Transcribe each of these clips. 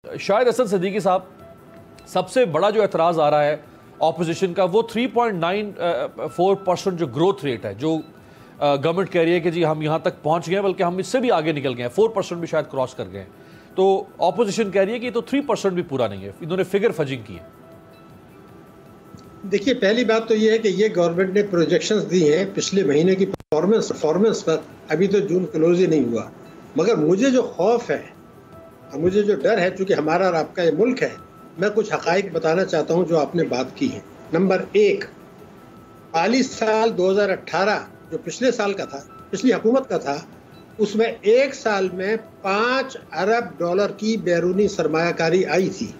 शाहिद हसन सिद्दीकी साहब, सबसे बड़ा जो एतराज़ आ रहा है ऑपोजिशन का वो 3.94% जो ग्रोथ रेट है, जो गवर्नमेंट कह रही है कि जी हम यहाँ तक पहुँच गए, बल्कि हम इससे भी आगे निकल गए हैं, 4% भी शायद क्रॉस कर गए हैं। तो ऑपोजिशन कह रही है कि तो 3% भी पूरा नहीं है, इन्होंने फिगर फजिंग की है। देखिए, पहली बात तो ये है कि ये गवर्नमेंट ने प्रोजेक्शंस दी हैं पिछले महीने की परफॉर्मेंस पर। अभी तो जून क्लोज ही नहीं हुआ, मगर मुझे जो खौफ है, मुझे जो डर है, चूंकि हमारा और आपका ये मुल्क है, मैं कुछ हकाइक बताना चाहता हूं जो आपने बात की है। नंबर एक, माली साल 2018 जो पिछले साल का था, पिछली हुकूमत का था, उसमें एक साल में $5 अरब की बैरूनी सरमायाकारी आई थी।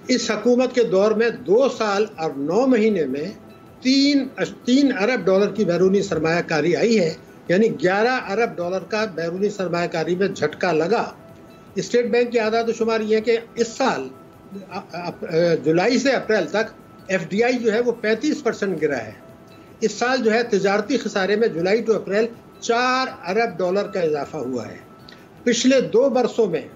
इस हुकूमत के दौर में 2 साल और 9 महीने में $3 अरब की बैरूनी सरमायाकारी आई है, यानी $11 अरब का बैरूनी सरमायाकारी में झटका लगा। स्टेट बैंक की आदाद शुमार ये है कि इस साल जुलाई से अप्रैल तक FDI जो है वो 35% गिरा है। इस साल जो है तिजारती खसारे में जुलाई टू अप्रैल $4 अरब का इजाफा हुआ है। पिछले 2 बरसों में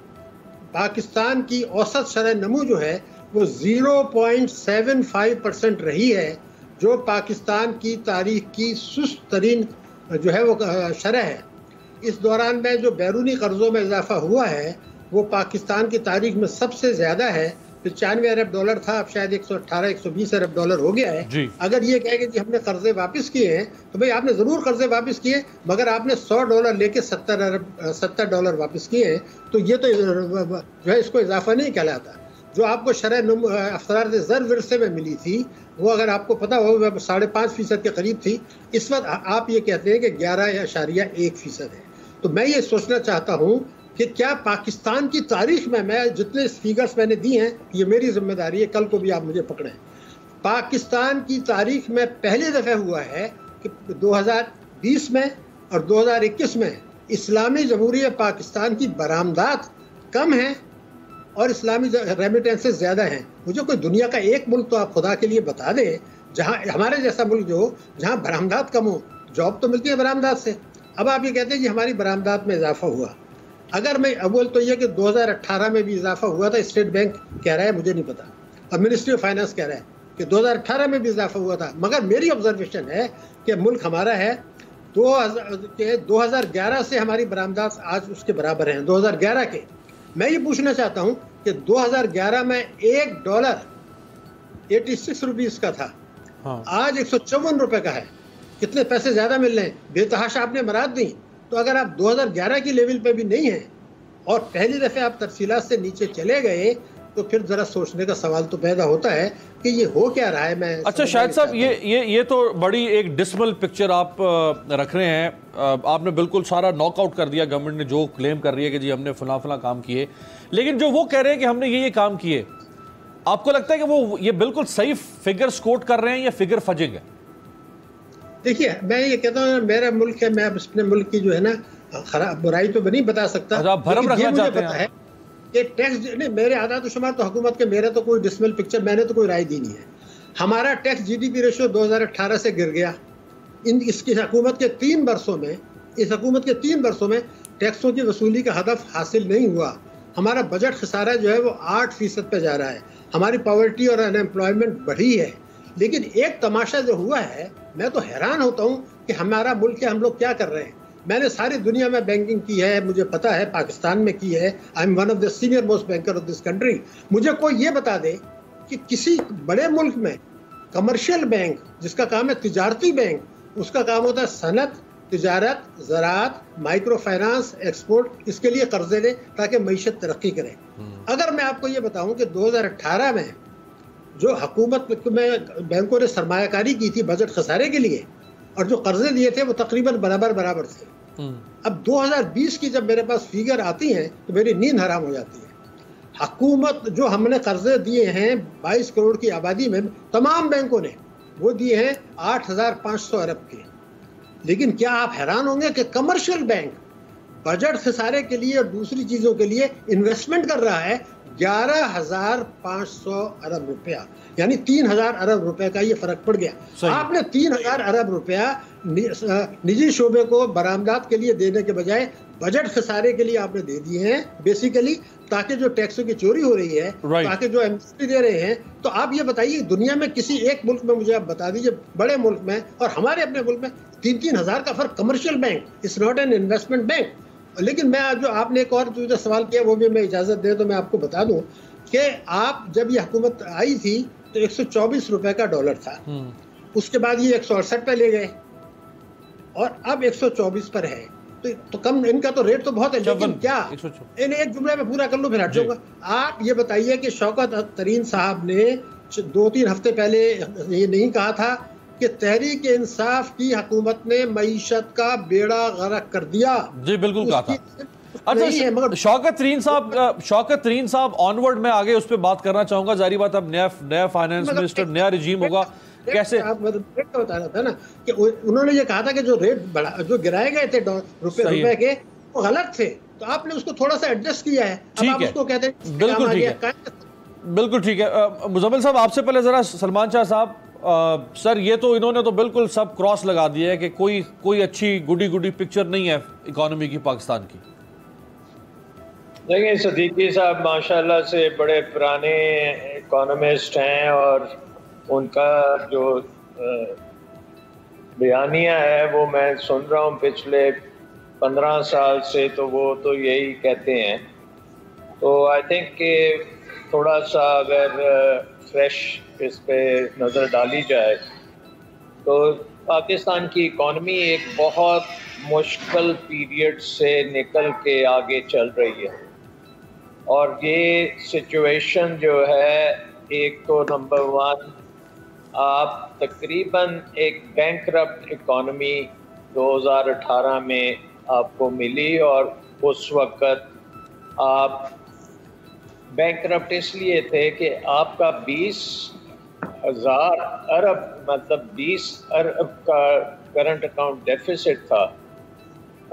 पाकिस्तान की औसत शरह नमू जो है वो 0.75% रही है, जो पाकिस्तान की तारीख की सुस्त तरीन जो है वो शरह है। इस दौरान में जो बैरूनी कर्जों में इजाफा हुआ है वो पाकिस्तान की तारीख में सबसे ज़्यादा है। $95 अरब था, अब शायद 118-120 अरब डॉलर हो गया है। अगर ये कहे कि जी हमने कर्जे वापस किए हैं, तो भाई आपने ज़रूर कर्जे वापस किए, मगर आपने $100 लेके $70 वापस किए हैं, तो ये तो जो है इसको इजाफा नहीं कहलाता। जो आपको शरह अफसरार ज़र विरसे में मिली थी, वो अगर आपको पता हो 5.5% के करीब थी। इस वक्त आप ये कहते हैं कि 11.1% है। तो मैं ये सोचना चाहता हूँ कि क्या पाकिस्तान की तारीख में, मैं जितने फिगर्स मैंने दी हैं, ये मेरी जिम्मेदारी है, कल को भी आप मुझे पकड़ें, पाकिस्तान की तारीख में पहली दफ़ा हुआ है कि 2020 में और 2021 में इस्लामी जमहूरिया पाकिस्तान की बरामदात कम है और इस्लामी रेमिटेंसेस ज़्यादा हैं। मुझे कोई दुनिया का एक मुल्क तो आप खुदा के लिए बता दें जहाँ हमारे जैसा मुल्क जो जहाँ बरामदात कम हो, जॉब तो मिलती है बरामदात से। अब आप ये कहते हैं कि हमारी बरामदात में इजाफा हुआ। अगर मैं अव्वल तो ये कि 2018 में भी इजाफा हुआ था, स्टेट बैंक कह रहा है, मुझे नहीं पता, और मिनिस्ट्री ऑफ फाइनेंस कह रहा है कि 2018 में भी इजाफा हुआ था। मगर मेरी ऑब्जर्वेशन है कि मुल्क हमारा है 2011 से हमारी बरामदात आज उसके बराबर हैं, 2011 के। मैं ये पूछना चाहता हूँ कि 2011 में $1 86 रुपीज़ का था, आज 154 रुपये का है। कितने पैसे ज़्यादा मिल रहे हैं, बेतहाशा आपने मराद दी। तो अगर आप 2011 की लेवल पे भी नहीं हैं और पहली दफ़े आप तफसीलात से नीचे चले गए, तो फिर ज़रा सोचने का सवाल तो पैदा होता है कि ये हो क्या रहा है। मैं अच्छा शाहिद साहब, ये तो बड़ी एक डिसमल पिक्चर आप रख रहे हैं। आपने बिल्कुल सारा नॉकआउट कर दिया गवर्नमेंट ने, जो क्लेम कर रही है कि जी हमने फला फला काम किए, लेकिन जो वो कह रहे हैं कि हमने ये काम किए, आपको लगता है कि वो ये बिल्कुल सही फिगर कोट कर रहे हैं या फिगर फजिंग है? देखिए, मैं ये कहता हूँ मेरा मुल्क है, मैं अपने मुल्क की जो है ना खराब बुराई तो नहीं बता सकता। आप भरम रखना चाहते हैं कि टैक्स नहीं, मेरे आदात शुमार तो हुकूमत के, मेरा तो कोई डिसमल पिक्चर, मैंने तो कोई राय दी नहीं है। हमारा टैक्स GDP रेशो 2018 से गिर गया। इसकी हुकूमत के 3 वर्षों में, इस हुकूमत के 3 वर्षों में टैक्सों की वसूली का हदफ हासिल नहीं हुआ। हमारा बजट खसारा जो है वो 8% पे जा रहा है। हमारी पॉवर्टी और अनएम्प्लॉयमेंट बढ़ी है। लेकिन एक तमाशा जो हुआ है, मैं तो हैरान होता हूँ कि हमारा मुल्क है, हम लोग क्या कर रहे हैं। मैंने सारी दुनिया में बैंकिंग की है, मुझे पता है, पाकिस्तान में की है। I am one of the senior most banker of this country. मुझे कोई ये बता दे कि किसी बड़े मुल्क में कमर्शियल बैंक, जिसका काम है तिजारती बैंक, उसका काम होता है सनत, तिजारत, ज़राअत, माइक्रो फाइनेंस, एक्सपोर्ट, इसके लिए कर्जे दे ताकि मईशत तरक्की करे। अगर मैं आपको ये बताऊँ कि 2018 में जो हुकूमत में बैंकों ने सरमायाकारी की थी बजट खसारे के लिए, और जो कर्जे दिए थे वो तकरीबन बराबर थे। अब 2020 की जब मेरे पास फिगर आती हैं तो मेरी नींद हराम हो जाती है। हुकूमत जो हमने कर्जे दिए हैं 22 करोड़ की आबादी में, तमाम बैंकों ने वो दिए हैं 8,500 अरब के। लेकिन क्या आप हैरान होंगे कि कमर्शियल बैंक बजट खसारे के लिए और दूसरी चीज़ों के लिए इन्वेस्टमेंट कर रहा है 11,500 अरब रुपया, यानी 3,000 अरब रुपए का ये फर्क पड़ गया। आपने 3,000 अरब रुपया निजी शोबे को बरामदात के लिए देने के बजाय बजट खसारे के लिए आपने दे दिए हैं। बेसिकली ताकि जो टैक्सों की चोरी हो रही है, ताकि जो एमएसपी दे रहे हैं। तो आप ये बताइए, दुनिया में किसी एक मुल्क में मुझे आप बता दीजिए, बड़े मुल्क में और हमारे अपने मुल्क में 3-3 हज़ार का फर्क। Commercial bank, it's not an investment bank. लेकिन मैं जो आपने एक और जो सवाल किया, वो भी मैं इजाजत दे तो मैं आपको बता दूं कि आप जब ये हुकूमत आई थी तो 124 रुपए का डॉलर था, उसके बाद ये 168 पे ले गए और अब 124 पर है। तो कम, इनका तो रेट तो बहुत है, लेकिन क्या इन्हें एक जुमले में पूरा कर लो फिर हट जाऊंगा। आप ये बताइए कि शौकत तरीन साहब ने 2-3 हफ्ते पहले ये नहीं कहा था कि तहरीक इंसाफ की हुकूमत ने मईशत का बेड़ा गर्क कर दिया? जी बिल्कुल कहा था। अच्छा, शौकत तरीन साहब ऑनवर्ड में आगे उस पर बात करना चाहूंगा। जारी बात, अब नया फाइनेंस मिनिस्टर, नया रिजीम होगा, कैसे आप रेट का बता रहा था ना कि उन्होंने ये कहा था कि जो रेट बढ़ा, जो गिराए गए थे रुपए के, वो गलत थे, तो आपने उसको थोड़ा सा एडजस्ट किया है। अब आप उसको कहते हैं बिल्कुल ठीक है, बिल्कुल ठीक है। मुजम्मिल साहब, आपसे पहले जरा सलमान शाह साहब, सर ये तो इन्होंने तो बिल्कुल सब क्रॉस लगा दिया है कि कोई अच्छी गुडी पिक्चर नहीं है इकोनॉमी की पाकिस्तान की। देखिए, सदीकी साहब माशाल्लाह से बड़े पुराने इकोनॉमिस्ट हैं और उनका जो बयानिया है वो मैं सुन रहा हूँ पिछले 15 साल से, तो वो तो यही कहते हैं। तो आई थिंक कि थोड़ा सा अगर फ्रेश इस पे नज़र डाली जाए तो पाकिस्तान की इकॉनमी एक बहुत मुश्किल पीरियड से निकल के आगे चल रही है। और ये सिचुएशन जो है, एक तो नंबर 1, आप तकरीबन एक बैंकरप्ट इकॉनमी 2018 में आपको मिली, और उस वक़्त आप बैंकरप्ट इसलिए थे कि आपका 20,000 अरब मतलब 20 अरब का करंट अकाउंट डेफिसिट था,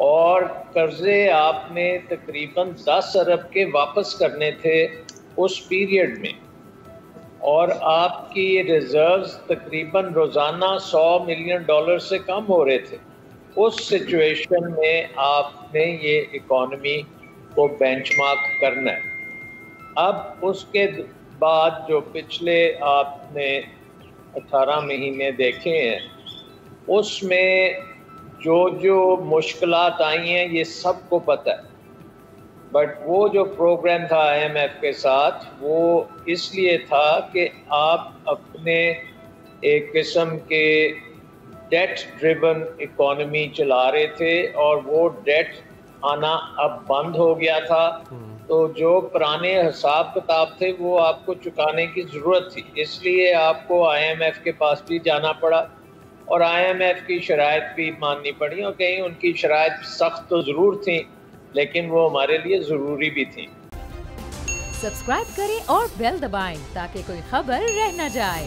और कर्जे आपने तकरीबन 10 अरब के वापस करने थे उस पीरियड में, और आपकी रिजर्व्स तकरीबन रोज़ाना $100 मिलियन से कम हो रहे थे। उस सिचुएशन में आपने ये इकॉनमी को बेंचमार्क करना है। अब उसके बाद जो पिछले आपने 18 महीने देखे हैं, उसमें जो मुश्किलात आई हैं ये सबको पता है। बट वो जो प्रोग्राम था IMF के साथ, वो इसलिए था कि आप अपने एक किस्म के डेट ड्रिवन इकोनॉमी चला रहे थे, और वो डेट आना अब बंद हो गया था। तो जो पुराने हिसाब किताब थे वो आपको चुकाने की ज़रूरत थी, इसलिए आपको IMF के पास भी जाना पड़ा और IMF की शराइत भी माननी पड़ी, और कहीं उनकी शराइत सख्त तो ज़रूर थी, लेकिन वो हमारे लिए ज़रूरी भी थी। सब्सक्राइब करें और बेल दबाएं ताकि कोई खबर रह न जाए।